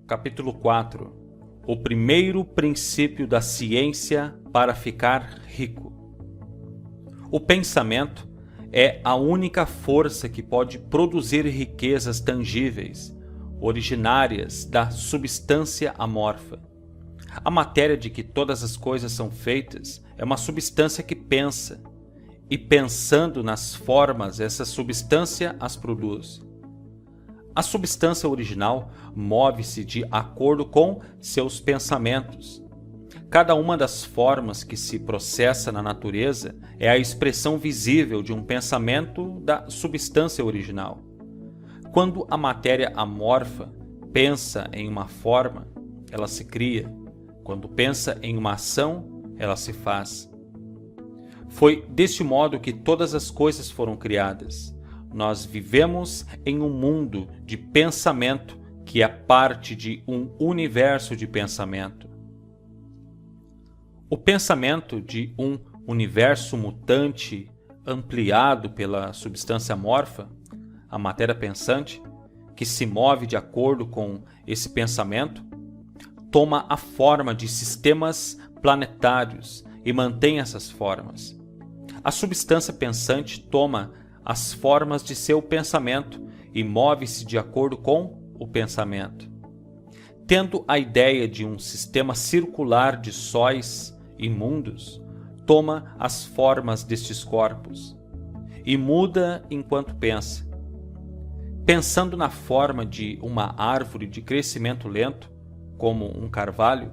Capítulo 4. O primeiro princípio da ciência para ficar rico. O pensamento é a única força que pode produzir riquezas tangíveis, originárias da substância amorfa. A matéria de que todas as coisas são feitas é uma substância que pensa, e pensando nas formas, essa substância as produz. A substância original move-se de acordo com seus pensamentos. Cada uma das formas que se processa na natureza é a expressão visível de um pensamento da substância original. Quando a matéria amorfa pensa em uma forma, ela se cria. Quando pensa em uma ação, ela se faz. Foi deste modo que todas as coisas foram criadas. Nós vivemos em um mundo de pensamento que é parte de um universo de pensamento. O pensamento de um universo mutante ampliado pela substância amorfa, a matéria pensante, que se move de acordo com esse pensamento, toma a forma de sistemas planetários e mantém essas formas. A substância pensante toma as formas de seu pensamento e move-se de acordo com o pensamento. Tendo a ideia de um sistema circular de sóis e mundos, toma as formas destes corpos e muda enquanto pensa. Pensando na forma de uma árvore de crescimento lento, como um carvalho,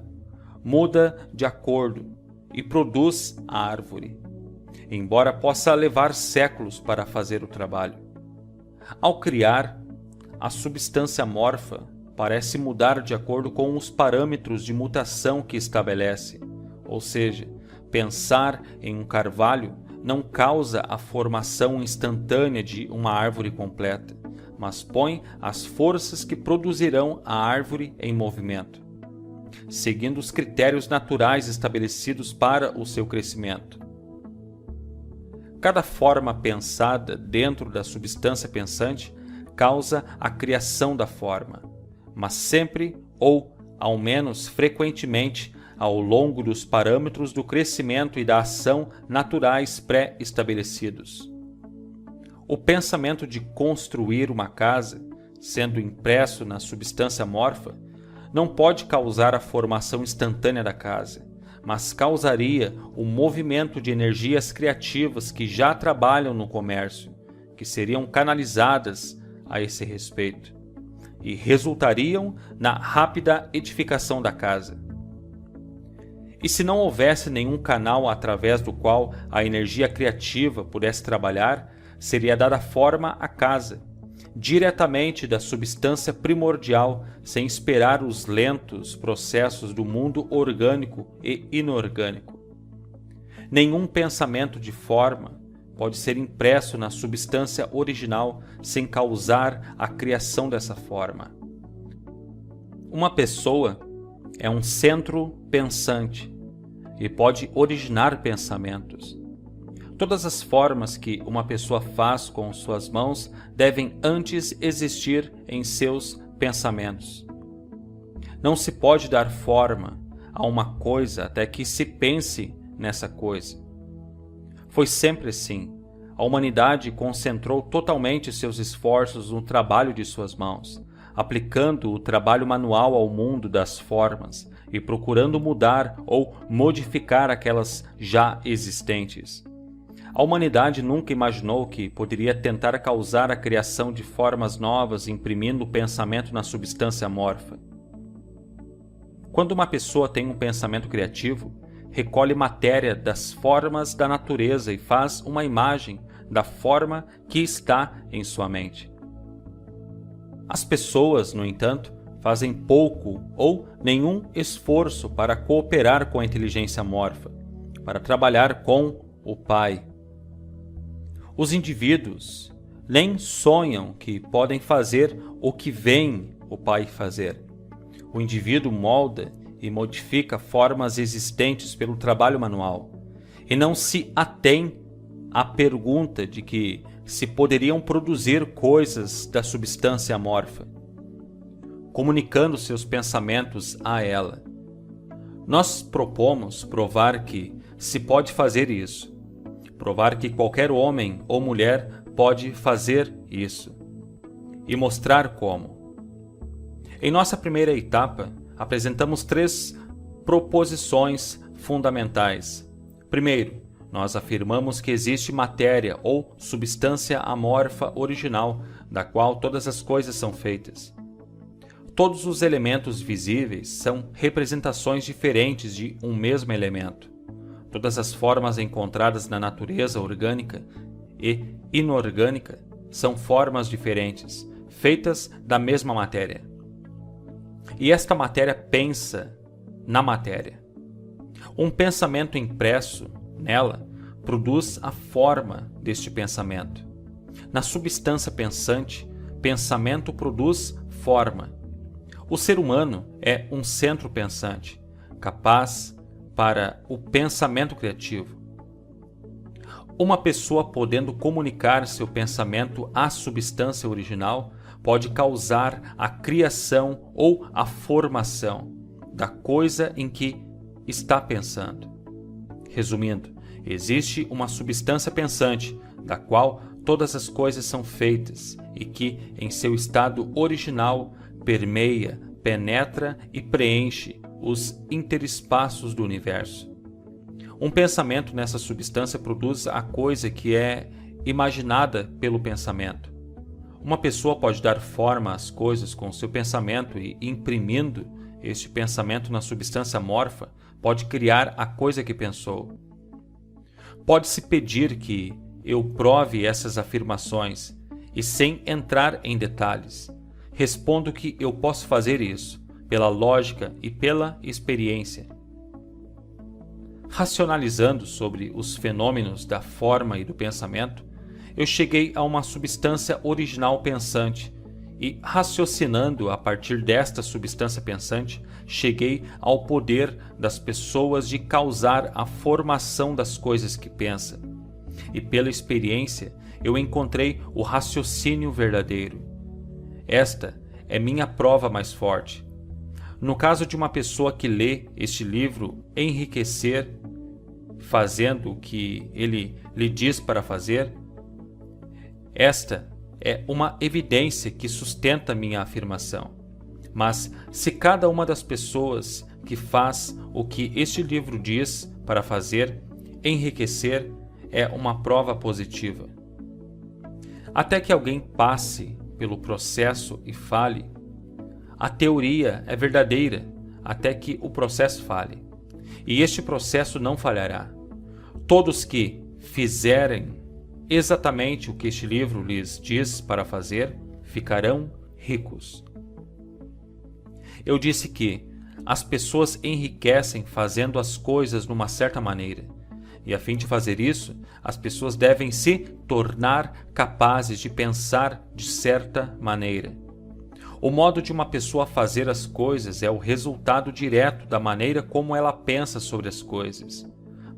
muda de acordo e produz a árvore, embora possa levar séculos para fazer o trabalho. Ao criar, a substância amorfa parece mudar de acordo com os parâmetros de mutação que estabelece, ou seja, pensar em um carvalho não causa a formação instantânea de uma árvore completa, mas põe as forças que produzirão a árvore em movimento, seguindo os critérios naturais estabelecidos para o seu crescimento. Cada forma pensada dentro da substância pensante causa a criação da forma, mas sempre, ou ao menos frequentemente, ao longo dos parâmetros do crescimento e da ação naturais pré-estabelecidos. O pensamento de construir uma casa, sendo impresso na substância amorfa, não pode causar a formação instantânea da casa, mas causaria o movimento de energias criativas que já trabalham no comércio, que seriam canalizadas a esse respeito, e resultariam na rápida edificação da casa. E se não houvesse nenhum canal através do qual a energia criativa pudesse trabalhar, seria dada forma à casa, diretamente da substância primordial, sem esperar os lentos processos do mundo orgânico e inorgânico. Nenhum pensamento de forma pode ser impresso na substância original sem causar a criação dessa forma. Uma pessoa é um centro pensante e pode originar pensamentos. Todas as formas que uma pessoa faz com suas mãos devem antes existir em seus pensamentos. Não se pode dar forma a uma coisa até que se pense nessa coisa. Foi sempre assim. A humanidade concentrou totalmente seus esforços no trabalho de suas mãos, aplicando o trabalho manual ao mundo das formas e procurando mudar ou modificar aquelas já existentes. A humanidade nunca imaginou que poderia tentar causar a criação de formas novas imprimindo o pensamento na substância amorfa. Quando uma pessoa tem um pensamento criativo, recolhe matéria das formas da natureza e faz uma imagem da forma que está em sua mente. As pessoas, no entanto, fazem pouco ou nenhum esforço para cooperar com a inteligência amorfa, para trabalhar com o Pai. Os indivíduos nem sonham que podem fazer o que veem o Pai fazer. O indivíduo molda e modifica formas existentes pelo trabalho manual, e não se atém à pergunta de que se poderiam produzir coisas da substância amorfa. comunicando seus pensamentos a ela. Nós propomos provar que se pode fazer isso, provar que qualquer homem ou mulher pode fazer isso e mostrar como. Em nossa primeira etapa, apresentamos 3 proposições fundamentais. Primeiro, nós afirmamos que existe matéria ou substância amorfa original, da qual todas as coisas são feitas. Todos os elementos visíveis são representações diferentes de um mesmo elemento. Todas as formas encontradas na natureza orgânica e inorgânica são formas diferentes, feitas da mesma matéria. E esta matéria pensa na matéria. Um pensamento impresso nela produz a forma deste pensamento. Na substância pensante, pensamento produz forma. O ser humano é um centro pensante, capaz para o pensamento criativo. Uma pessoa podendo comunicar seu pensamento à substância original pode causar a criação ou a formação da coisa em que está pensando. Resumindo, existe uma substância pensante, da qual todas as coisas são feitas e que, em seu estado original, permeia, penetra e preenche os interespaços do universo. Um pensamento nessa substância produz a coisa que é imaginada pelo pensamento. Uma pessoa pode dar forma às coisas com seu pensamento e, imprimindo este pensamento na substância amorfa, pode criar a coisa que pensou. Pode-se pedir que eu prove essas afirmações e, sem entrar em detalhes, respondo que eu posso fazer isso pela lógica e pela experiência. Racionalizando sobre os fenômenos da forma e do pensamento, eu cheguei a uma substância original pensante e, raciocinando a partir desta substância pensante, cheguei ao poder das pessoas de causar a formação das coisas que pensa. E pela experiência, eu encontrei o raciocínio verdadeiro. Esta é minha prova mais forte. No caso de uma pessoa que lê este livro enriquecer, fazendo o que ele lhe diz para fazer, esta é uma evidência que sustenta minha afirmação. Mas se cada uma das pessoas que faz o que este livro diz para fazer, enriquecer, é uma prova positiva. Até que alguém passe pelo processo e fale, a teoria é verdadeira até que o processo fale. E este processo não falhará. Todos que fizerem exatamente o que este livro lhes diz para fazer, ficarão ricos. Eu disse que as pessoas enriquecem fazendo as coisas numa certa maneira. E a fim de fazer isso, as pessoas devem se tornar capazes de pensar de certa maneira. O modo de uma pessoa fazer as coisas é o resultado direto da maneira como ela pensa sobre as coisas.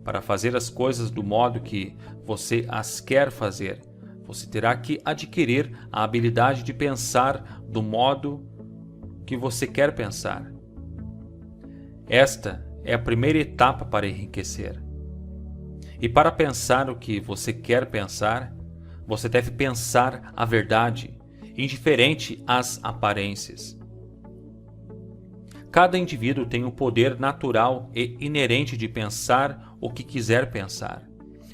Para fazer as coisas do modo que você as quer fazer, você terá que adquirir a habilidade de pensar do modo que você quer pensar. Esta é a primeira etapa para enriquecer. E para pensar o que você quer pensar, você deve pensar a verdade, indiferente às aparências. Cada indivíduo tem o poder natural e inerente de pensar o que quiser pensar,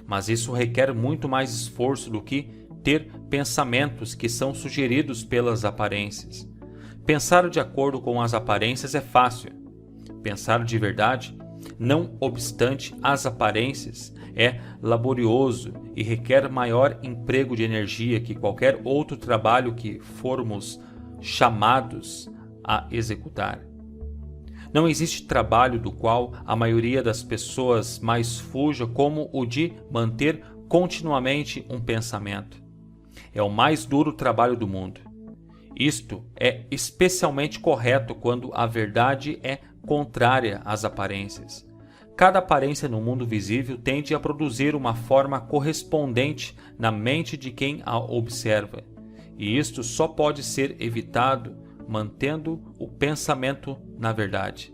mas isso requer muito mais esforço do que ter pensamentos que são sugeridos pelas aparências. Pensar de acordo com as aparências é fácil. Pensar de verdade, não obstante as aparências, é laborioso e requer maior emprego de energia que qualquer outro trabalho que formos chamados a executar. Não existe trabalho do qual a maioria das pessoas mais fuja como o de manter continuamente um pensamento. É o mais duro trabalho do mundo. Isto é especialmente correto quando a verdade é contrária às aparências. Cada aparência no mundo visível tende a produzir uma forma correspondente na mente de quem a observa, e isto só pode ser evitado mantendo o pensamento na verdade.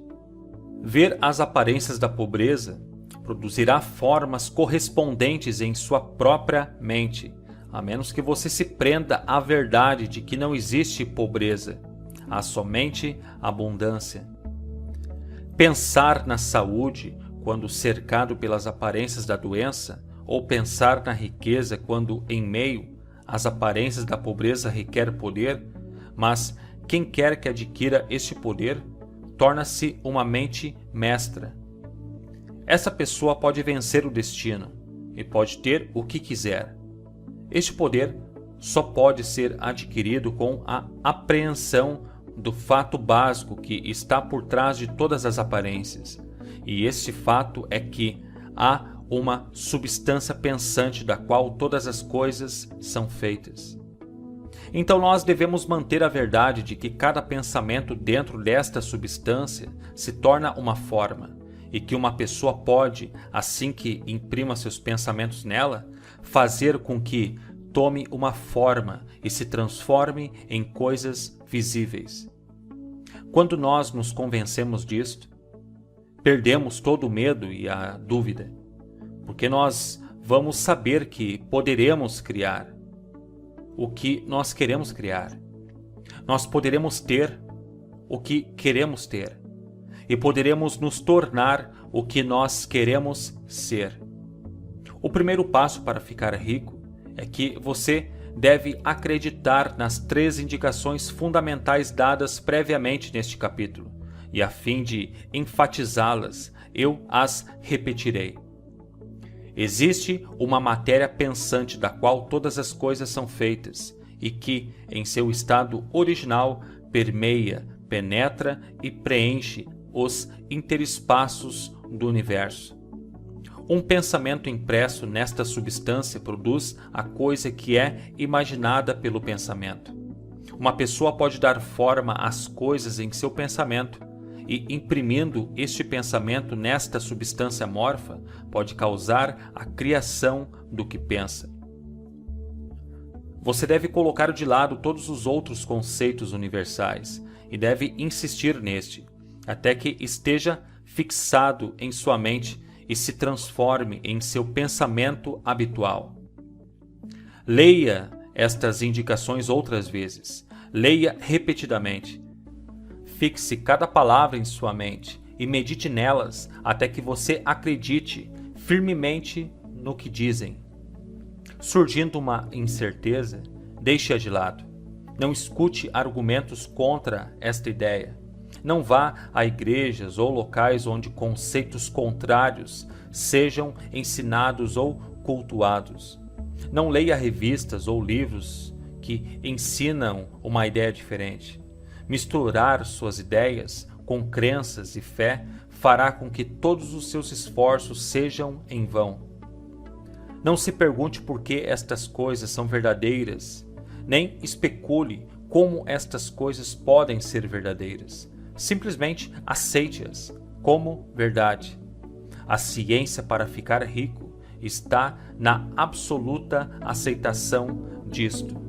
Ver as aparências da pobreza produzirá formas correspondentes em sua própria mente, a menos que você se prenda à verdade de que não existe pobreza, há somente abundância. Pensar na saúde quando cercado pelas aparências da doença, ou pensar na riqueza quando em meio às aparências da pobreza requer poder, mas quem quer que adquira este poder torna-se uma mente mestra. Essa pessoa pode vencer o destino e pode ter o que quiser. Este poder só pode ser adquirido com a apreensão do fato básico que está por trás de todas as aparências. E este fato é que há uma substância pensante da qual todas as coisas são feitas. Então nós devemos manter a verdade de que cada pensamento dentro desta substância se torna uma forma, e que uma pessoa pode, assim que imprima seus pensamentos nela, fazer com que tome uma forma e se transforme em coisas visíveis. Quando nós nos convencemos disto, perdemos todo o medo e a dúvida, porque nós vamos saber que poderemos criar o que nós queremos criar. Nós poderemos ter o que queremos ter e poderemos nos tornar o que nós queremos ser. O primeiro passo para ficar rico é que você deve acreditar nas 3 indicações fundamentais dadas previamente neste capítulo, e a fim de enfatizá-las, eu as repetirei. Existe uma matéria pensante da qual todas as coisas são feitas e que, em seu estado original, permeia, penetra e preenche os interespaços do universo. Um pensamento impresso nesta substância produz a coisa que é imaginada pelo pensamento. Uma pessoa pode dar forma às coisas em seu pensamento, e imprimindo este pensamento nesta substância amorfa, pode causar a criação do que pensa. Você deve colocar de lado todos os outros conceitos universais e deve insistir neste, até que esteja fixado em sua mente e se transforme em seu pensamento habitual. Leia estas indicações outras vezes. Leia repetidamente. Fixe cada palavra em sua mente e medite nelas até que você acredite firmemente no que dizem. Surgindo uma incerteza, deixe-a de lado. Não escute argumentos contra esta ideia. Não vá a igrejas ou locais onde conceitos contrários sejam ensinados ou cultuados. Não leia revistas ou livros que ensinam uma ideia diferente. Misturar suas ideias com crenças e fé fará com que todos os seus esforços sejam em vão. Não se pergunte por que estas coisas são verdadeiras, nem especule como estas coisas podem ser verdadeiras. Simplesmente aceite-as como verdade. A ciência para ficar rico está na absoluta aceitação disto.